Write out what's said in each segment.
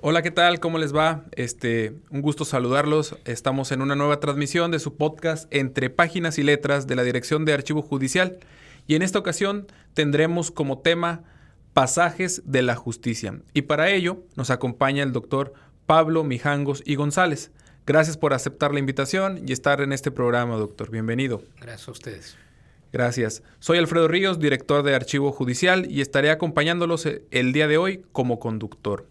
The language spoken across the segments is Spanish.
Hola, ¿qué tal? ¿Cómo les va? Un gusto saludarlos. Estamos en una nueva transmisión de su podcast Entre Páginas y Letras de la Dirección de Archivo Judicial. Y en esta ocasión tendremos como tema Pasajes de la Justicia. Y para ello nos acompaña el doctor Pablo Mijangos y González. Gracias por aceptar la invitación y estar en este programa, doctor. Bienvenido. Gracias a ustedes. Gracias. Soy Alfredo Ríos, director de Archivo Judicial, y estaré acompañándolos el día de hoy como conductor.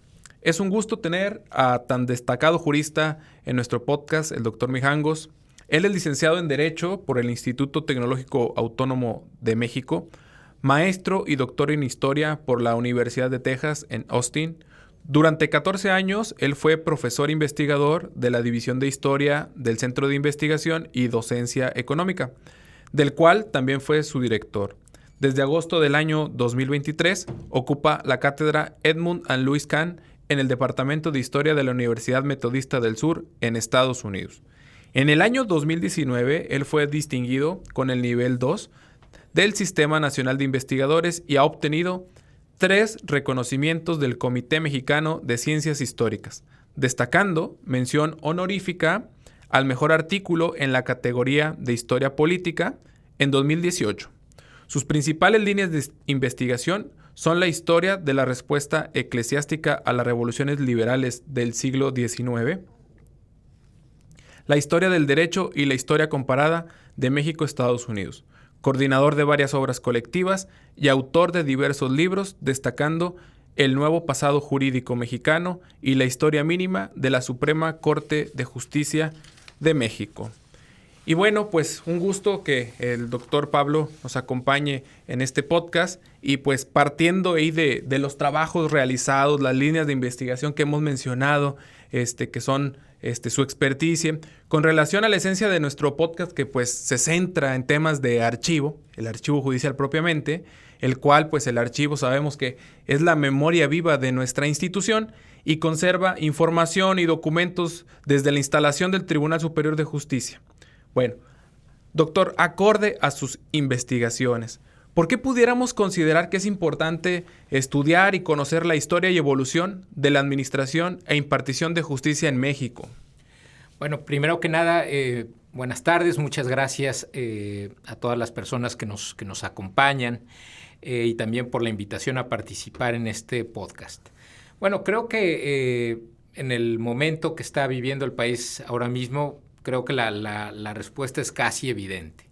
Es un gusto tener a tan destacado jurista en nuestro podcast, el doctor Mijangos. Él es licenciado en Derecho por el Instituto Tecnológico Autónomo de México, maestro y doctor en Historia por la Universidad de Texas en Austin. Durante 14 años, él fue profesor investigador de la División de Historia del Centro de Investigación y Docencia Económica, del cual también fue su director. Desde agosto del año 2023, ocupa la cátedra Edmund and Louis Kahn en el Departamento de Historia de la Universidad Metodista del Sur en Estados Unidos. En el año 2019, él fue distinguido con el nivel 2 del Sistema Nacional de Investigadores y ha obtenido 3 reconocimientos del Comité Mexicano de Ciencias Históricas, destacando mención honorífica al mejor artículo en la categoría de Historia Política en 2018. Sus principales líneas de investigación son la historia de la respuesta eclesiástica a las revoluciones liberales del siglo XIX, la historia del derecho y la historia comparada de México-Estados Unidos, coordinador de varias obras colectivas y autor de diversos libros, destacando El nuevo pasado jurídico mexicano y la historia mínima de la Suprema Corte de Justicia de México. Y bueno, pues un gusto que el doctor Pablo nos acompañe en este podcast y pues partiendo ahí de los trabajos realizados, las líneas de investigación que hemos mencionado, que son su experticia, con relación a la esencia de nuestro podcast que pues se centra en temas de archivo, el archivo judicial propiamente, el cual pues el archivo sabemos que es la memoria viva de nuestra institución y conserva información y documentos desde la instalación del Tribunal Superior de Justicia. Bueno, doctor, acorde a sus investigaciones, ¿por qué pudiéramos considerar que es importante estudiar y conocer la historia y evolución de la administración e impartición de justicia en México? Bueno, primero que nada, buenas tardes, muchas gracias a todas las personas que nos acompañan y también por la invitación a participar en este podcast. Bueno, creo que en el momento que está viviendo el país ahora mismo, creo que la respuesta es casi evidente.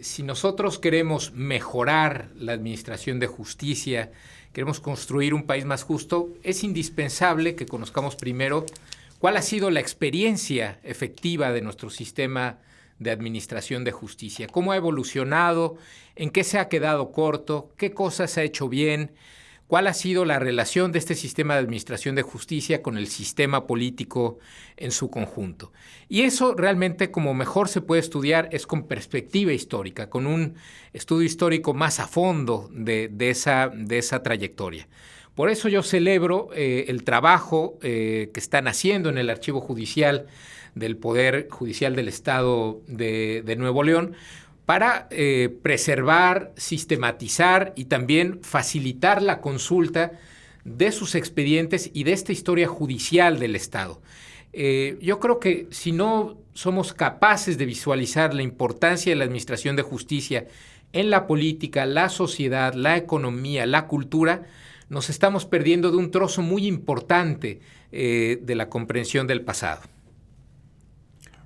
Si nosotros queremos mejorar la administración de justicia, queremos construir un país más justo, es indispensable que conozcamos primero cuál ha sido la experiencia efectiva de nuestro sistema de administración de justicia, cómo ha evolucionado, en qué se ha quedado corto, qué cosas ha hecho bien, cuál ha sido la relación de este sistema de administración de justicia con el sistema político en su conjunto. Y eso realmente como mejor se puede estudiar es con perspectiva histórica, con un estudio histórico más a fondo de esa trayectoria. Por eso yo celebro el trabajo que están haciendo en el Archivo Judicial del Poder Judicial del Estado de Nuevo León, para preservar, sistematizar y también facilitar la consulta de sus expedientes y de esta historia judicial del Estado. Yo creo que si no somos capaces de visualizar la importancia de la administración de justicia en la política, la sociedad, la economía, la cultura, nos estamos perdiendo de un trozo muy importante de la comprensión del pasado.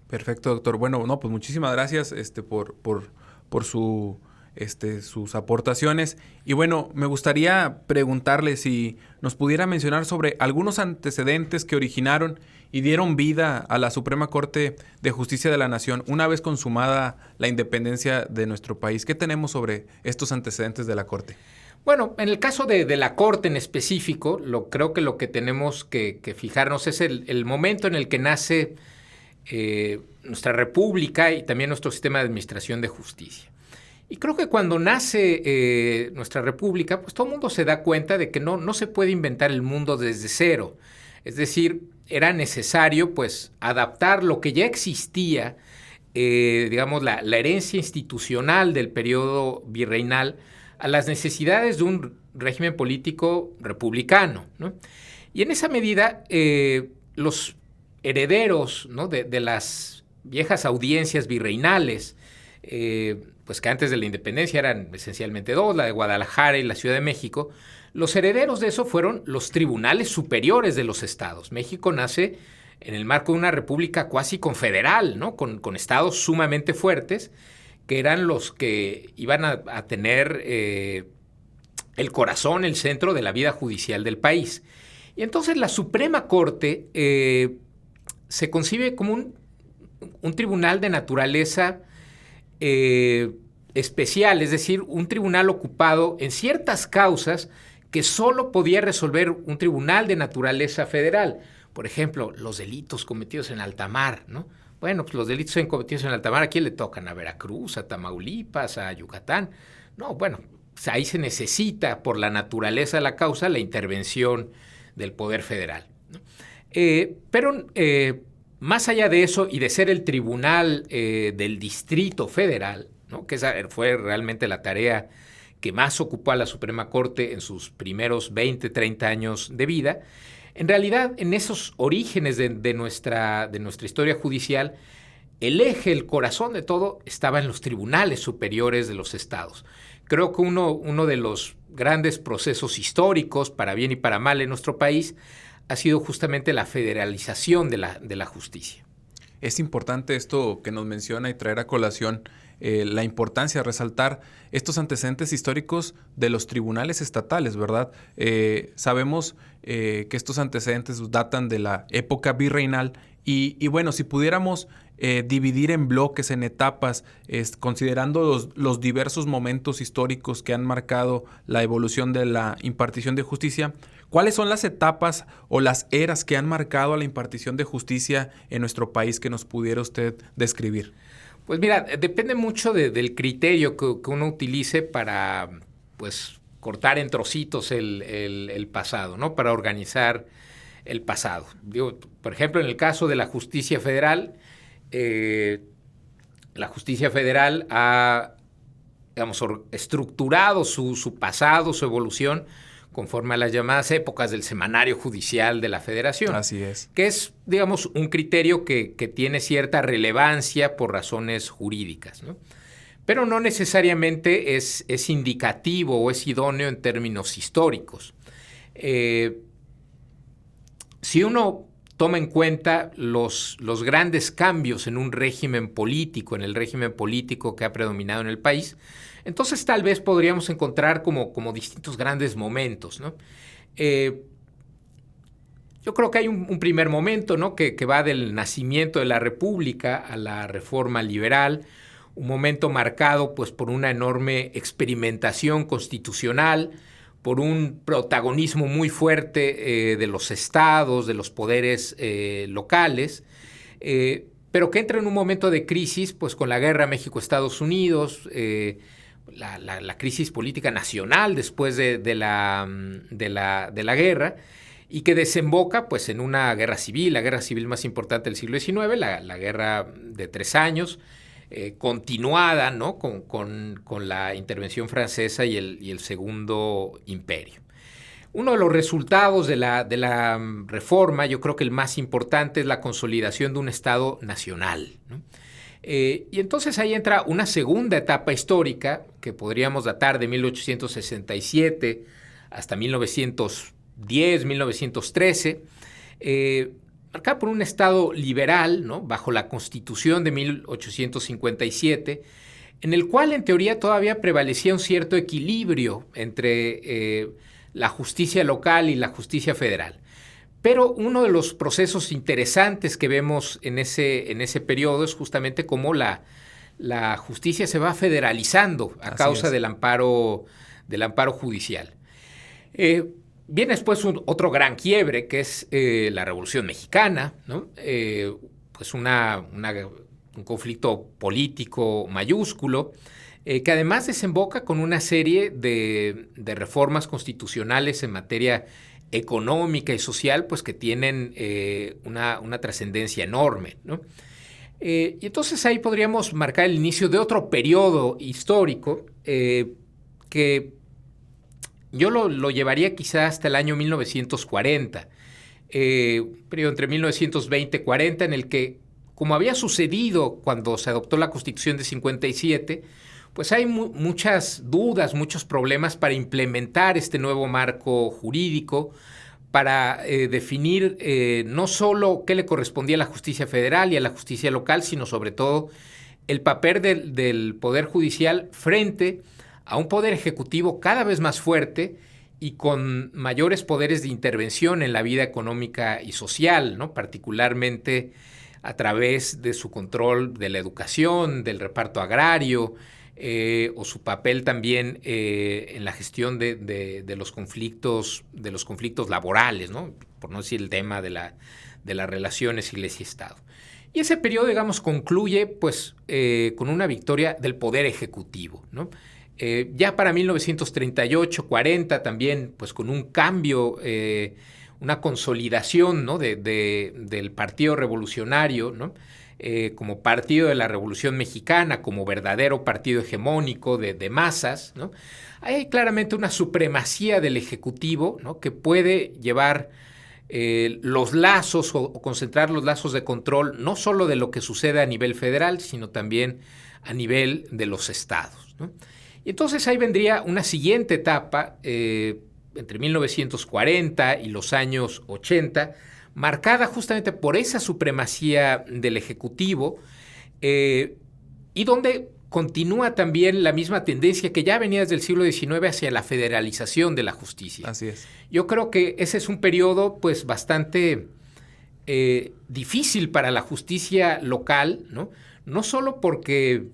Perfecto, doctor. Bueno, no, pues muchísimas gracias por sus aportaciones. Y bueno, me gustaría preguntarle si nos pudiera mencionar sobre algunos antecedentes que originaron y dieron vida a la Suprema Corte de Justicia de la Nación una vez consumada la independencia de nuestro país. ¿Qué tenemos sobre estos antecedentes de la Corte? Bueno, en el caso de la Corte en específico, creo que lo que tenemos que fijarnos es el momento en el que nace nuestra república y también nuestro sistema de administración de justicia. Y creo que cuando nace nuestra república, pues todo el mundo se da cuenta de que no se puede inventar el mundo desde cero. Es decir, era necesario pues adaptar lo que ya existía, digamos la herencia institucional del periodo virreinal a las necesidades de un régimen político republicano, ¿no? Y en esa medida, los herederos, ¿no?, de las viejas audiencias virreinales, pues que antes de la independencia eran esencialmente dos, la de Guadalajara y la Ciudad de México, los herederos de eso fueron los tribunales superiores de los estados. México nace en el marco de una república cuasi confederal, ¿no?, con estados sumamente fuertes, que eran los que iban a tener el corazón, el centro de la vida judicial del país. Y entonces la Suprema Corte se concibe como un tribunal de naturaleza especial, es decir, un tribunal ocupado en ciertas causas que solo podía resolver un tribunal de naturaleza federal. Por ejemplo, los delitos cometidos en alta mar, ¿no? Bueno, pues los delitos cometidos en alta mar, ¿a quién le tocan? ¿A Veracruz, a Tamaulipas, a Yucatán? No, bueno, pues ahí se necesita, por la naturaleza de la causa, la intervención del Poder Federal, ¿no? Pero más allá de eso y de ser el tribunal del Distrito Federal, ¿no?, que esa fue realmente la tarea que más ocupó a la Suprema Corte en sus primeros 20, 30 años de vida, en realidad, en esos orígenes de nuestra historia judicial, el eje, el corazón de todo estaba en los tribunales superiores de los estados. Creo que uno de los grandes procesos históricos, para bien y para mal, en nuestro país, ha sido justamente la federalización de la justicia. Es importante esto que nos menciona y traer a colación la importancia de resaltar estos antecedentes históricos de los tribunales estatales, ¿verdad? Sabemos que estos antecedentes datan de la época virreinal y bueno, si pudiéramos dividir en bloques, en etapas, considerando los diversos momentos históricos que han marcado la evolución de la impartición de justicia, ¿cuáles son las etapas o las eras que han marcado a la impartición de justicia en nuestro país que nos pudiera usted describir? Pues mira, depende mucho del criterio que uno utilice para, pues, cortar en trocitos el pasado, ¿no?, para organizar el pasado. Digo, por ejemplo, en el caso de la justicia federal, ha, digamos, estructurado su pasado, su evolución, conforme a las llamadas épocas del semanario judicial de la Federación. Así es. Que es, digamos, un criterio que tiene cierta relevancia por razones jurídicas, ¿no? Pero no necesariamente es indicativo o es idóneo en términos históricos. Si uno toma en cuenta los grandes cambios en un régimen político, en el régimen político que ha predominado en el país, entonces tal vez podríamos encontrar como distintos grandes momentos, ¿no? Yo creo que hay un primer momento, ¿no?, que va del nacimiento de la República a la Reforma Liberal, un momento marcado, pues, por una enorme experimentación constitucional, por un protagonismo muy fuerte de los estados, de los poderes locales, pero que entra en un momento de crisis, pues, con la guerra México-Estados Unidos, la crisis política nacional después de la guerra, y que desemboca, pues, en una guerra civil, la guerra civil más importante del siglo XIX, la guerra de 3 años, continuada, ¿no?, con la intervención francesa y el Segundo Imperio. Uno de los resultados de la reforma, yo creo que el más importante, es la consolidación de un Estado nacional, ¿no? Y entonces ahí entra una segunda etapa histórica que podríamos datar de 1867 hasta 1910, 1913, marcada por un Estado liberal, ¿no?, bajo la Constitución de 1857, en el cual en teoría todavía prevalecía un cierto equilibrio entre la justicia local y la justicia federal. Pero uno de los procesos interesantes que vemos en ese periodo es justamente cómo la justicia se va federalizando a causa del amparo judicial. Viene después otro gran quiebre, que es la Revolución Mexicana, ¿no? Pues un conflicto político mayúsculo, que además desemboca con una serie de reformas constitucionales en materia económica y social, pues que tienen una trascendencia enorme, ¿no? Y entonces ahí podríamos marcar el inicio de otro periodo histórico que yo lo llevaría quizá hasta el año 1940, periodo entre 1920 y 40, en el que, como había sucedido cuando se adoptó la Constitución de 57, pues hay muchas dudas, muchos problemas para implementar este nuevo marco jurídico, para definir no solo qué le correspondía a la justicia federal y a la justicia local, sino sobre todo el papel del Poder Judicial frente a un Poder Ejecutivo cada vez más fuerte y con mayores poderes de intervención en la vida económica y social, ¿no? Particularmente a través de su control de la educación, del reparto agrario, o su papel también en la gestión de los conflictos laborales, ¿no? Por no decir el tema de las relaciones Iglesia-Estado. Y ese periodo, digamos, concluye pues, con una victoria del Poder Ejecutivo, ¿no? Ya para 1938-40 también, pues con un cambio, una consolidación, ¿no? del Partido Revolucionario, ¿no? Como partido de la Revolución Mexicana, como verdadero partido hegemónico de masas, ¿no? Hay claramente una supremacía del Ejecutivo, ¿no? Que puede llevar los lazos o concentrar los lazos de control no solo de lo que sucede a nivel federal, sino también a nivel de los estados, ¿no? Y entonces ahí vendría una siguiente etapa entre 1940 y los años 80, marcada justamente por esa supremacía del Ejecutivo y donde continúa también la misma tendencia que ya venía desde el siglo XIX hacia la federalización de la justicia. Así es. Yo creo que ese es un periodo pues bastante difícil para la justicia local, ¿no? No solo porque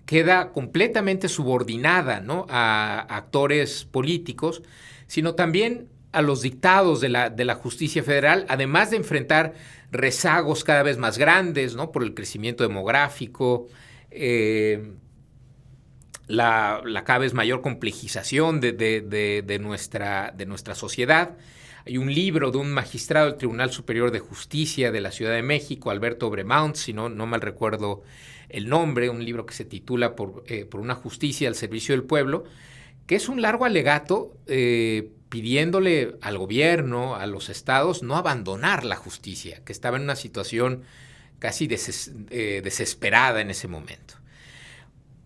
queda completamente subordinada, ¿no? a actores políticos, sino también a los dictados de la justicia federal, además de enfrentar rezagos cada vez más grandes, ¿no? Por el crecimiento demográfico, la cada vez mayor complejización de nuestra sociedad. Hay un libro de un magistrado del Tribunal Superior de Justicia de la Ciudad de México, Alberto Bremont, si no mal recuerdo el nombre, un libro que se titula por una justicia al servicio del pueblo, que es un largo alegato pidiéndole al gobierno, a los estados, no abandonar la justicia, que estaba en una situación casi desesperada en ese momento.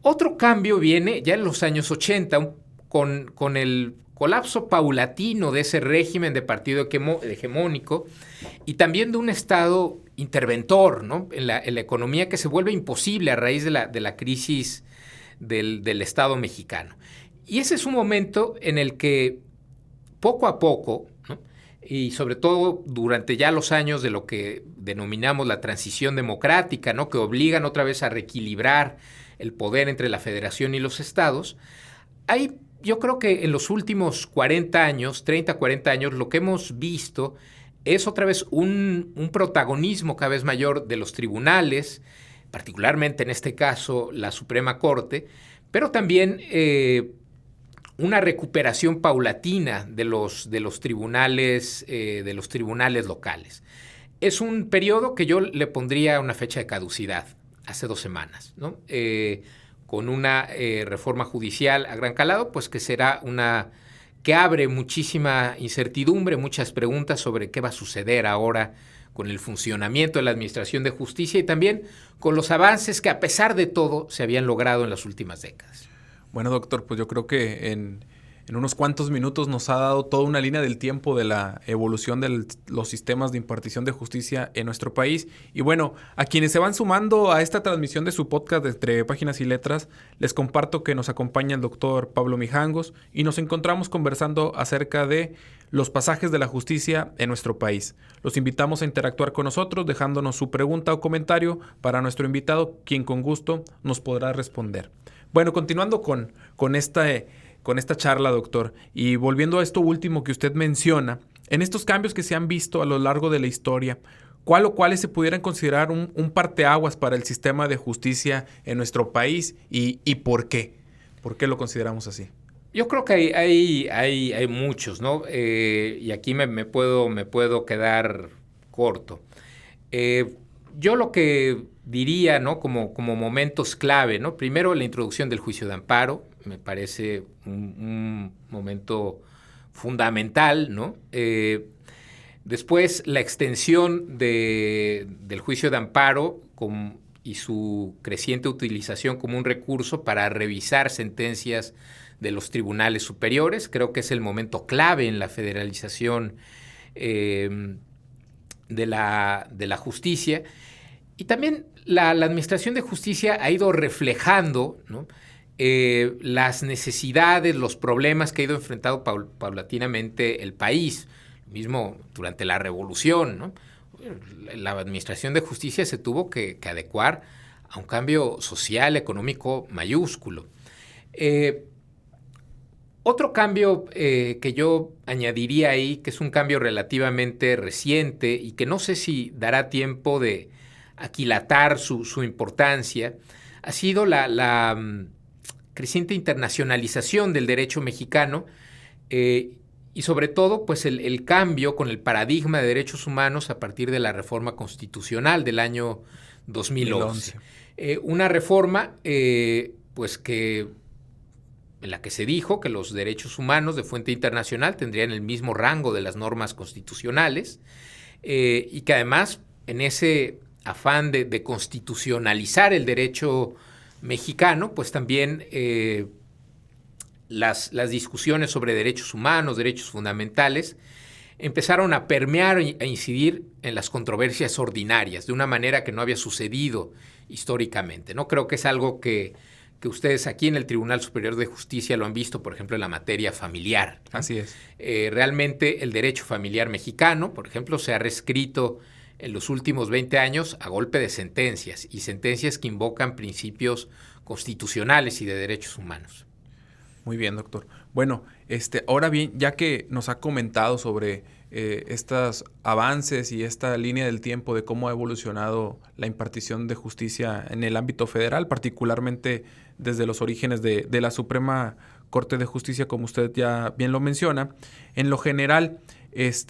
Otro cambio viene ya en los años 80 con el colapso paulatino de ese régimen de partido hegemónico y también de un Estado interventor, ¿no? en la economía, que se vuelve imposible a raíz de la crisis del Estado mexicano. Y ese es un momento en el que poco a poco, ¿no? Y sobre todo durante ya los años de lo que denominamos la transición democrática, ¿no? Que obligan otra vez a reequilibrar el poder entre la federación y los estados, yo creo que en los últimos 40 años, 30, 40 años, lo que hemos visto es otra vez un protagonismo cada vez mayor de los tribunales, particularmente en este caso la Suprema Corte, pero también una recuperación paulatina de los tribunales locales. Es un periodo que yo le pondría una fecha de caducidad, hace 2 semanas, ¿no? Con una reforma judicial a gran calado, pues que será que abre muchísima incertidumbre, muchas preguntas sobre qué va a suceder ahora con el funcionamiento de la Administración de Justicia y también con los avances que a pesar de todo se habían logrado en las últimas décadas. Bueno, doctor, pues yo creo que en unos cuantos minutos nos ha dado toda una línea del tiempo de la evolución de los sistemas de impartición de justicia en nuestro país. Y bueno, a quienes se van sumando a esta transmisión de su podcast de Entre Páginas y Letras, les comparto que nos acompaña el doctor Pablo Mijangos y nos encontramos conversando acerca de los pasajes de la justicia en nuestro país. Los invitamos a interactuar con nosotros dejándonos su pregunta o comentario para nuestro invitado, quien con gusto nos podrá responder. Bueno, continuando con esta charla, doctor, y volviendo a esto último que usted menciona, en estos cambios que se han visto a lo largo de la historia, ¿cuál o cuáles se pudieran considerar un parteaguas para el sistema de justicia en nuestro país y por qué? ¿Por qué lo consideramos así? Yo creo que hay muchos, ¿no? Y aquí me puedo quedar corto. Yo lo que diría, ¿no? Como momentos clave, ¿no? Primero, la introducción del juicio de amparo, me parece un momento fundamental, ¿no? Después, la extensión del juicio de amparo y su creciente utilización como un recurso para revisar sentencias de los tribunales superiores. Creo que es el momento clave en la federalización de la justicia. Y también la Administración de Justicia ha ido reflejando, ¿no?, las necesidades, los problemas que ha ido enfrentando paulatinamente el país. Lo mismo durante la Revolución, ¿no? La Administración de Justicia se tuvo que adecuar a un cambio social, económico mayúsculo. Otro cambio que yo añadiría ahí, que es un cambio relativamente reciente y que no sé si dará tiempo de aquilatar su importancia, ha sido la creciente internacionalización del derecho mexicano y sobre todo pues el cambio con el paradigma de derechos humanos a partir de la reforma constitucional del año 2011. Una reforma pues que en la que se dijo que los derechos humanos de fuente internacional tendrían el mismo rango de las normas constitucionales y que además en ese afán de constitucionalizar el derecho mexicano, pues también las discusiones sobre derechos humanos, derechos fundamentales, empezaron a permear e incidir en las controversias ordinarias de una manera que no había sucedido históricamente, ¿no? Creo que es algo que ustedes aquí en el Tribunal Superior de Justicia lo han visto, por ejemplo, en la materia familiar, ¿no? Así es. Realmente el derecho familiar mexicano, por ejemplo, se ha reescrito en los últimos 20 años a golpe de sentencias, y sentencias que invocan principios constitucionales y de derechos humanos. Muy bien, doctor. Bueno, ahora bien, ya que nos ha comentado sobre estos avances y esta línea del tiempo de cómo ha evolucionado la impartición de justicia en el ámbito federal, particularmente desde los orígenes de la Suprema Corte de Justicia, como usted ya bien lo menciona, en lo general,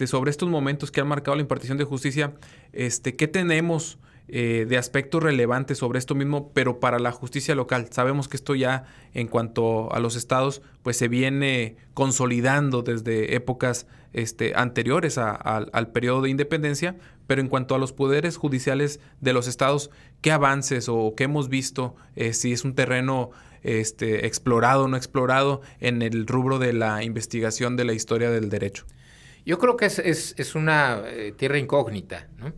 sobre estos momentos que han marcado la impartición de justicia, ¿qué tenemos de aspectos relevantes sobre esto mismo, pero para la justicia local? Sabemos que esto ya en cuanto a los estados, pues se viene consolidando desde épocas anteriores al periodo de independencia, pero en cuanto a los poderes judiciales de los estados, ¿qué avances o qué hemos visto? Si es un terreno explorado o no explorado en el rubro de la investigación de la historia del derecho. Yo creo que es una tierra incógnita, ¿no?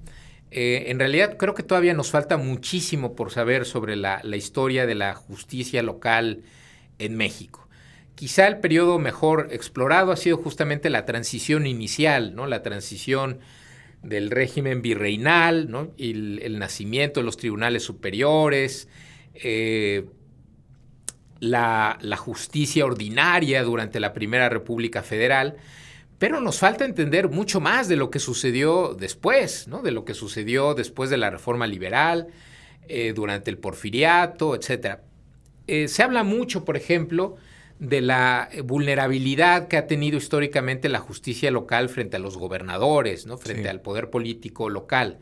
En realidad creo que todavía nos falta muchísimo por saber sobre la historia de la justicia local en México. Quizá el periodo mejor explorado ha sido justamente la transición inicial, ¿no? La transición del régimen virreinal, ¿no? Y el nacimiento de los tribunales superiores, la justicia ordinaria durante la Primera República Federal. Pero nos falta entender mucho más de lo que sucedió después, ¿no? De lo que sucedió después de la Reforma Liberal, durante el Porfiriato, etc. Se habla mucho, por ejemplo, de la vulnerabilidad que ha tenido históricamente la justicia local frente a los gobernadores, ¿no? Frente al poder político local.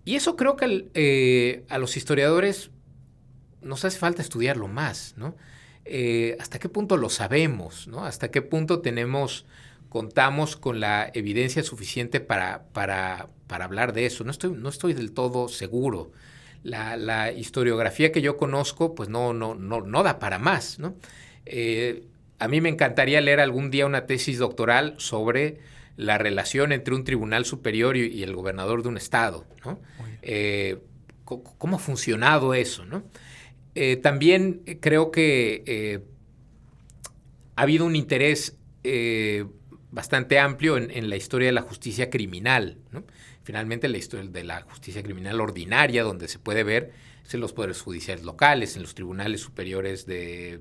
Y eso creo que a los historiadores nos hace falta estudiarlo más, ¿no? ¿Hasta qué punto lo sabemos, ¿no? ¿Hasta qué punto contamos con la evidencia suficiente para hablar de eso? No estoy del todo seguro. La historiografía que yo conozco pues no da para más, ¿no? A mí me encantaría leer algún día una tesis doctoral sobre la relación entre un tribunal superior y el gobernador de un estado, ¿no? ¿Cómo ha funcionado eso, ¿no? También creo que ha habido un interés bastante amplio en la historia de la justicia criminal, ¿no? Finalmente, la historia de la justicia criminal ordinaria, donde se puede ver es en los poderes judiciales locales, en los tribunales superiores de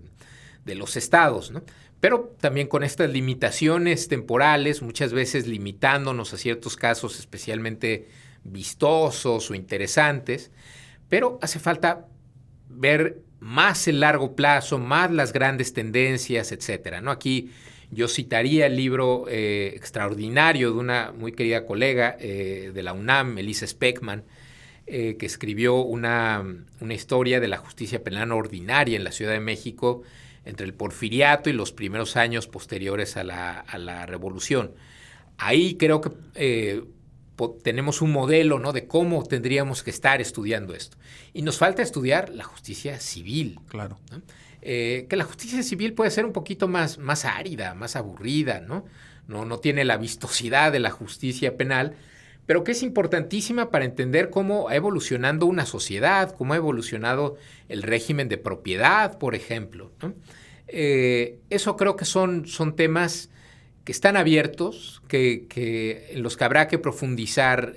los estados, ¿no? Pero también con estas limitaciones temporales, muchas veces limitándonos a ciertos casos especialmente vistosos o interesantes, pero hace falta ver más el largo plazo, más las grandes tendencias, etcétera, ¿no? Aquí yo citaría el libro extraordinario de una muy querida colega de la UNAM, Elisa Speckman, que escribió una historia de la justicia penal ordinaria en la Ciudad de México entre el Porfiriato y los primeros años posteriores a la Revolución. ahí creo que tenemos un modelo, ¿no?, de cómo tendríamos que estar estudiando esto. Y nos falta estudiar la justicia civil. Claro. ¿No? Que la justicia civil puede ser un poquito más árida, más aburrida, ¿no? No tiene la vistosidad de la justicia penal, pero que es importantísima para entender cómo ha evolucionado una sociedad, cómo ha evolucionado el régimen de propiedad, por ejemplo, ¿no? Eso creo que son temas que están abiertos, en los que habrá que profundizar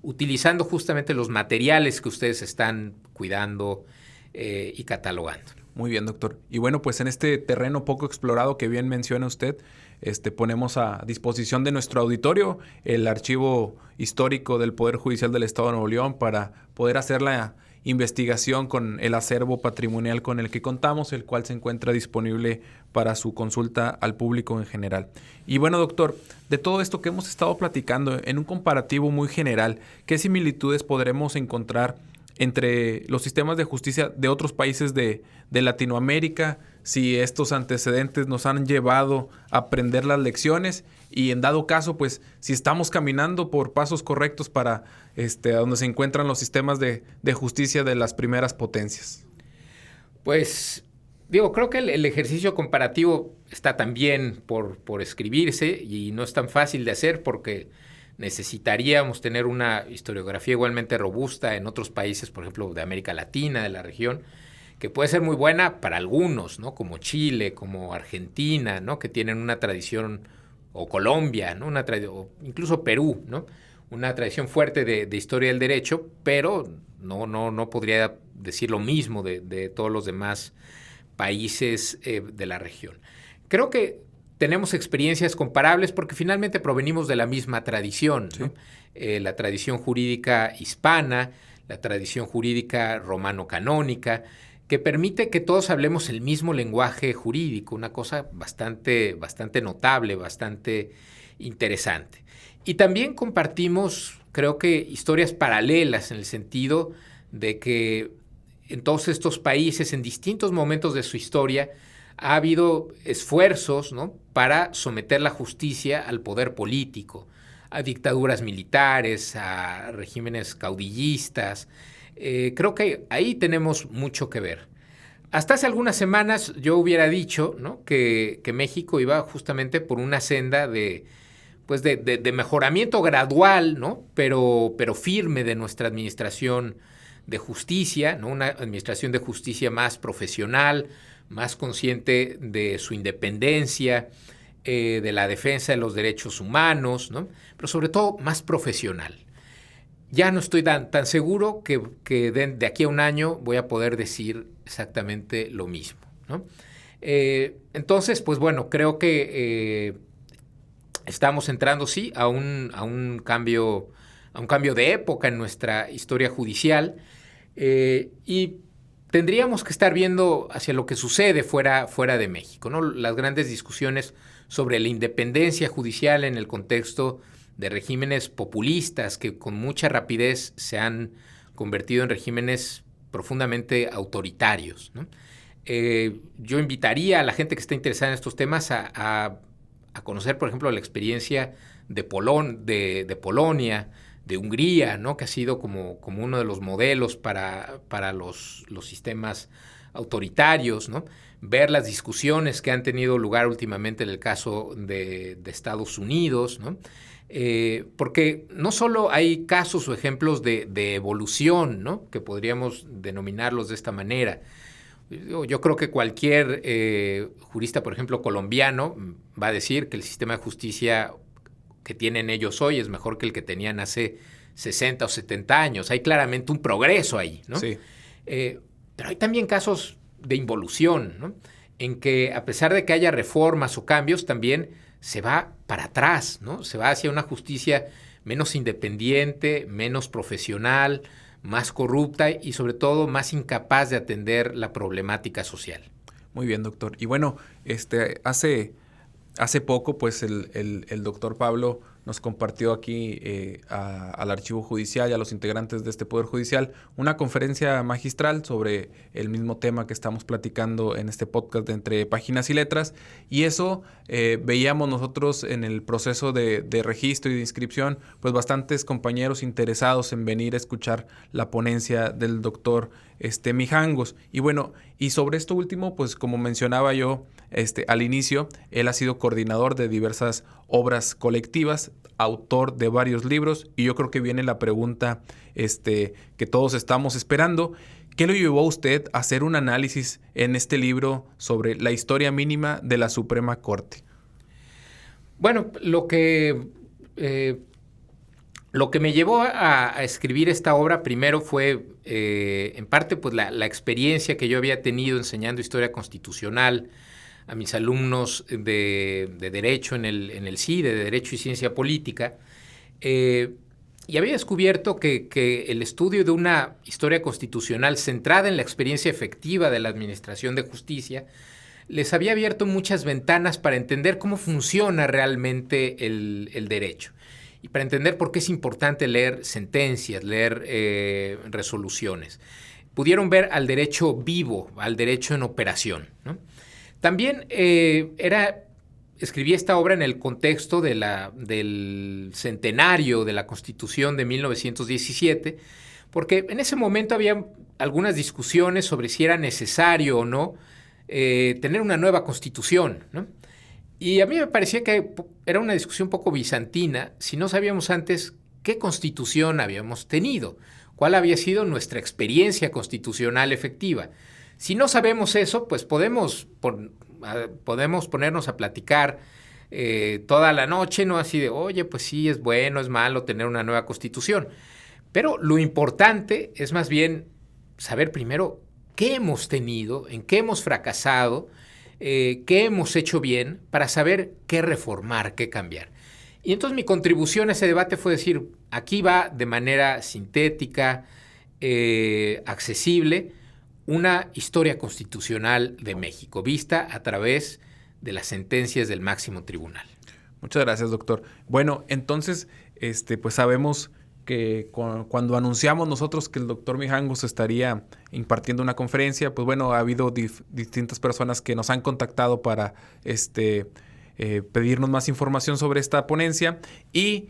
utilizando justamente los materiales que ustedes están cuidando y catalogando. Muy bien, doctor. Y bueno, pues en este terreno poco explorado que bien menciona usted, ponemos a disposición de nuestro auditorio el archivo histórico del Poder Judicial del Estado de Nuevo León para poder hacer la investigación con el acervo patrimonial con el que contamos, el cual se encuentra disponible para su consulta al público en general. Y bueno, doctor, de todo esto que hemos estado platicando, en un comparativo muy general, ¿qué similitudes podremos encontrar entre los sistemas de justicia de otros países de Latinoamérica, si estos antecedentes nos han llevado a aprender las lecciones y en dado caso, pues si estamos caminando por pasos correctos para a donde se encuentran los sistemas de justicia de las primeras potencias? Pues creo que el ejercicio comparativo está también por escribirse y no es tan fácil de hacer porque necesitaríamos tener una historiografía igualmente robusta en otros países, por ejemplo, de América Latina, de la región, que puede ser muy buena para algunos, ¿no?, como Chile, como Argentina, ¿no?, que tienen una tradición, o Colombia, ¿no?, o incluso Perú, ¿no?, una tradición fuerte de historia del derecho, pero no podría decir lo mismo de todos los demás países de la región. Creo que tenemos experiencias comparables porque finalmente provenimos de la misma tradición, ¿no? Sí. La tradición jurídica hispana, la tradición jurídica romano-canónica, que permite que todos hablemos el mismo lenguaje jurídico, una cosa bastante notable, bastante interesante. Y también compartimos, creo que, historias paralelas en el sentido de que en todos estos países, en distintos momentos de su historia, ha habido esfuerzos, ¿no?, para someter la justicia al poder político, a dictaduras militares, a regímenes caudillistas. Creo que ahí tenemos mucho que ver. Hasta hace algunas semanas yo hubiera dicho, ¿no?, que México iba justamente por una senda de mejoramiento gradual, ¿no?, pero firme de nuestra administración de justicia, ¿no?, una administración de justicia más profesional, más consciente de su independencia, de la defensa de los derechos humanos, ¿no?, pero sobre todo más profesional. Ya no estoy tan seguro que de aquí a un año voy a poder decir exactamente lo mismo, ¿no? Entonces, pues bueno, creo que estamos entrando, sí, a un cambio de época en nuestra historia judicial y tendríamos que estar viendo hacia lo que sucede fuera de México, ¿no? Las grandes discusiones sobre la independencia judicial en el contexto de regímenes populistas que con mucha rapidez se han convertido en regímenes profundamente autoritarios, ¿no? Yo invitaría a la gente que está interesada en estos temas a conocer, por ejemplo, la experiencia de Polonia, de Hungría, ¿no?, que ha sido como uno de los modelos para los sistemas autoritarios, ¿no? Ver las discusiones que han tenido lugar últimamente en el caso de Estados Unidos, ¿no? Porque no solo hay casos o ejemplos de evolución, ¿no?, que podríamos denominarlos de esta manera. Yo creo que cualquier jurista, por ejemplo, colombiano, va a decir que el sistema de justicia que tienen ellos hoy es mejor que el que tenían hace 60 o 70 años. Hay claramente un progreso ahí, ¿no? Sí. Pero hay también casos de involución, ¿no?, en que a pesar de que haya reformas o cambios, también se va para atrás, ¿no? Se va hacia una justicia menos independiente, menos profesional, más corrupta y sobre todo más incapaz de atender la problemática social. Muy bien, doctor. Y bueno, hace poco, pues el doctor Pablo nos compartió aquí al Archivo Judicial y a los integrantes de este Poder Judicial una conferencia magistral sobre el mismo tema que estamos platicando en este podcast de Entre Páginas y Letras, y eso veíamos nosotros en el proceso de registro y de inscripción, pues bastantes compañeros interesados en venir a escuchar la ponencia del doctor Mijangos. Y bueno, y sobre esto último, pues como mencionaba yo al inicio, él ha sido coordinador de diversas obras colectivas, autor de varios libros, y yo creo que viene la pregunta que todos estamos esperando. ¿Qué lo llevó a usted a hacer un análisis en este libro sobre la historia mínima de la Suprema Corte? Bueno, lo que me llevó a escribir esta obra primero fue, en parte, pues la experiencia que yo había tenido enseñando historia constitucional a mis alumnos de Derecho en el CIDE, de Derecho y Ciencia Política, y había descubierto que el estudio de una historia constitucional centrada en la experiencia efectiva de la administración de justicia les había abierto muchas ventanas para entender cómo funciona realmente el derecho y para entender por qué es importante leer sentencias, leer resoluciones. Pudieron ver al derecho vivo, al derecho en operación, ¿no? También escribí esta obra en el contexto del centenario de la Constitución de 1917, porque en ese momento había algunas discusiones sobre si era necesario o no tener una nueva Constitución, ¿no? Y a mí me parecía que era una discusión un poco bizantina si no sabíamos antes qué Constitución habíamos tenido, cuál había sido nuestra experiencia constitucional efectiva. Si no sabemos eso, pues podemos ponernos a platicar toda la noche, ¿no? Así de, oye, pues sí, es bueno, es malo tener una nueva Constitución. Pero lo importante es más bien saber primero qué hemos tenido, en qué hemos fracasado, qué hemos hecho bien, para saber qué reformar, qué cambiar. Y entonces mi contribución a ese debate fue decir, aquí va de manera sintética, accesible, una historia constitucional de México, vista a través de las sentencias del máximo tribunal. Muchas gracias, doctor. Bueno, entonces, pues sabemos que cuando anunciamos nosotros que el doctor Mijangos estaría impartiendo una conferencia, pues bueno, ha habido distintas personas que nos han contactado para pedirnos más información sobre esta ponencia. Y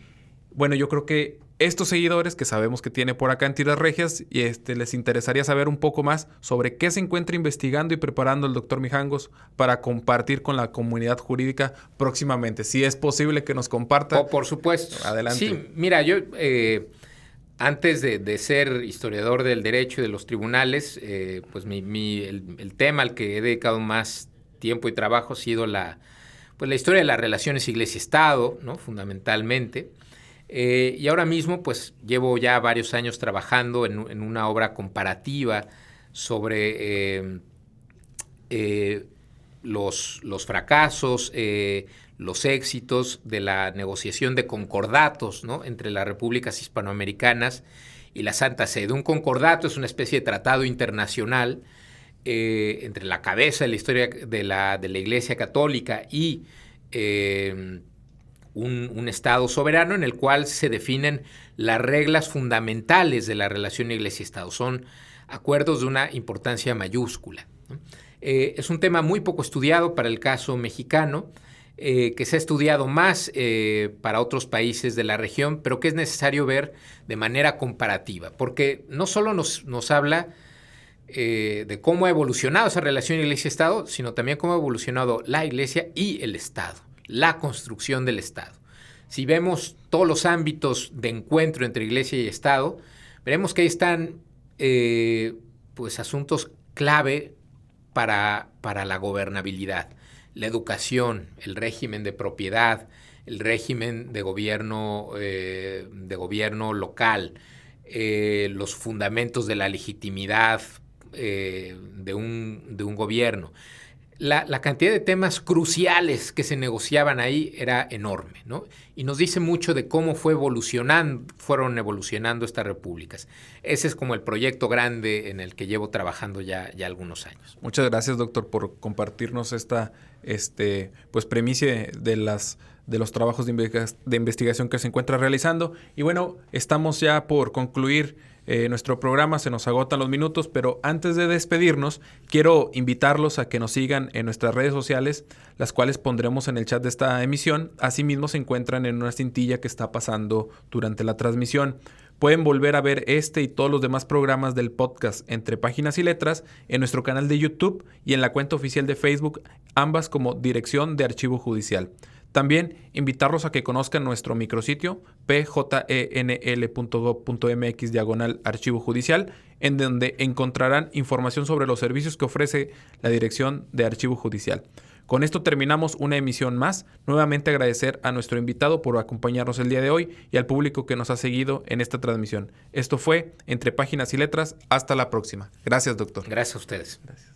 bueno, yo creo que estos seguidores que sabemos que tiene por acá en Tiras Regias, y les interesaría saber un poco más sobre qué se encuentra investigando y preparando el doctor Mijangos para compartir con la comunidad jurídica próximamente. Si es posible que nos comparta. Oh, por supuesto. Adelante. Sí, mira, yo antes de ser historiador del derecho y de los tribunales, pues el tema al que he dedicado más tiempo y trabajo ha sido la historia de las relaciones Iglesia-Estado, ¿no? Fundamentalmente. Y ahora mismo, pues, llevo ya varios años trabajando en una obra comparativa sobre los fracasos, los éxitos de la negociación de concordatos, ¿no? Entre las repúblicas hispanoamericanas y la Santa Sede. Un concordato es una especie de tratado internacional entre la cabeza de la historia de la Iglesia Católica y un Estado soberano, en el cual se definen las reglas fundamentales de la relación Iglesia-Estado. Son acuerdos de una importancia mayúscula, ¿no? Es un tema muy poco estudiado para el caso mexicano, que se ha estudiado más para otros países de la región, pero que es necesario ver de manera comparativa, porque no solo nos habla de cómo ha evolucionado esa relación Iglesia-Estado, sino también cómo ha evolucionado la Iglesia y el Estado, la construcción del Estado. Si vemos todos los ámbitos de encuentro entre Iglesia y Estado, veremos que ahí están pues asuntos clave para la gobernabilidad: la educación, el régimen de propiedad, el régimen de gobierno local, los fundamentos de la legitimidad de un gobierno. La cantidad de temas cruciales que se negociaban ahí era enorme, ¿no? Y nos dice mucho de cómo fueron evolucionando estas repúblicas. Ese es como el proyecto grande en el que llevo trabajando ya algunos años. Muchas gracias, doctor, por compartirnos esta pues premisa de las de los trabajos de investigación que se encuentra realizando. Y bueno, estamos ya por concluir nuestro programa, se nos agotan los minutos, pero antes de despedirnos, quiero invitarlos a que nos sigan en nuestras redes sociales, las cuales pondremos en el chat de esta emisión. Asimismo, se encuentran en una cintilla que está pasando durante la transmisión. Pueden volver a ver este y todos los demás programas del podcast Entre Páginas y Letras en nuestro canal de YouTube y en la cuenta oficial de Facebook, ambas como Dirección de Archivo Judicial. También invitarlos a que conozcan nuestro micrositio pjnl.gov.mx/archivo judicial, en donde encontrarán información sobre los servicios que ofrece la Dirección de Archivo Judicial. Con esto terminamos una emisión más. Nuevamente agradecer a nuestro invitado por acompañarnos el día de hoy y al público que nos ha seguido en esta transmisión. Esto fue Entre Páginas y Letras. Hasta la próxima. Gracias, doctor. Gracias a ustedes. Gracias.